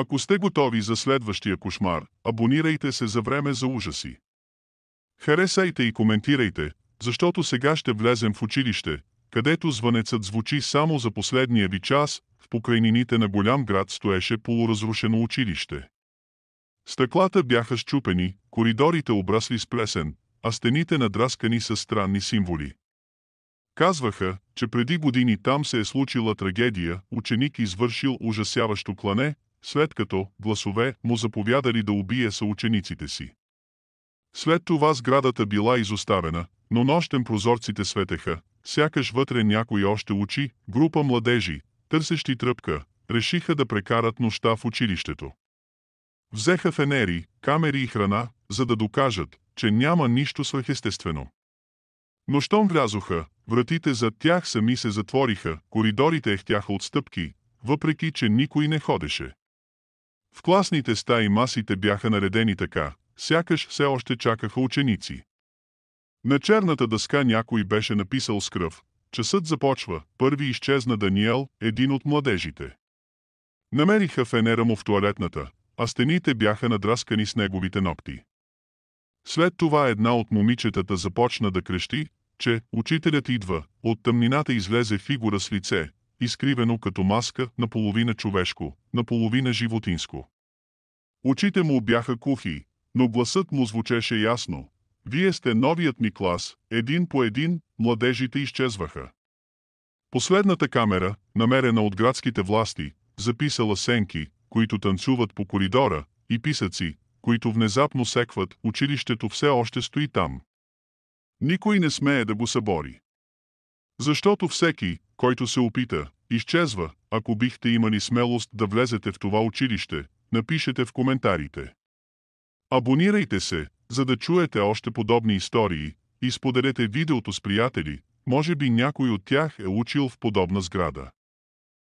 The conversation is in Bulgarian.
Ако сте готови за следващия кошмар, абонирайте се за Време за ужаси. Харесайте и коментирайте, защото сега ще влезем в училище, където звънецът звучи само за последния ви час. В покрайнините на голям град стоеше полуразрушено училище. Стъклата бяха счупени, коридорите обрасли с плесен, а стените надраскани с странни символи. Казваха, че преди години там се е случила трагедия, ученик извършил ужасяващо клане, след като гласове му заповядали да убие съучениците си. След това сградата била изоставена, но нощем прозорците светеха, сякаш вътре някой още учи. Група младежи, търсещи тръпка, решиха да прекарат нощта в училището. Взеха фенери, камери и храна, за да докажат, че няма нищо свръхестествено. Но щом влязоха, вратите зад тях сами се затвориха, коридорите ехтяха от стъпки, въпреки че никой не ходеше. В класните стаи масите бяха наредени така, сякаш все още чакаха ученици. На черната дъска някой беше написал с кръв: "Часът започва." Първи изчезна Даниел, един от младежите. Намериха фенера му в тоалетната, а стените бяха надраскани с неговите ногти. След това една от момичетата започна да крещи, че учителят идва. От тъмнината излезе фигура с лице, изкривено като маска, наполовина човешко, наполовина животинско. Очите му бяха кухи, но гласът му звучеше ясно: "Вие сте новият ми клас." Един по един младежите изчезваха. Последната камера, намерена от градските власти, записала сенки, които танцуват по коридора, и писъци, които внезапно секват. Училището все още стои там. Никой не смее да го събори. Защото всеки, който се опита, изчезва. Ако бихте имали смелост да влезете в това училище, напишете в коментарите. Абонирайте се, за да чуете още подобни истории, и споделете видеото с приятели, може би някой от тях е учил в подобна сграда.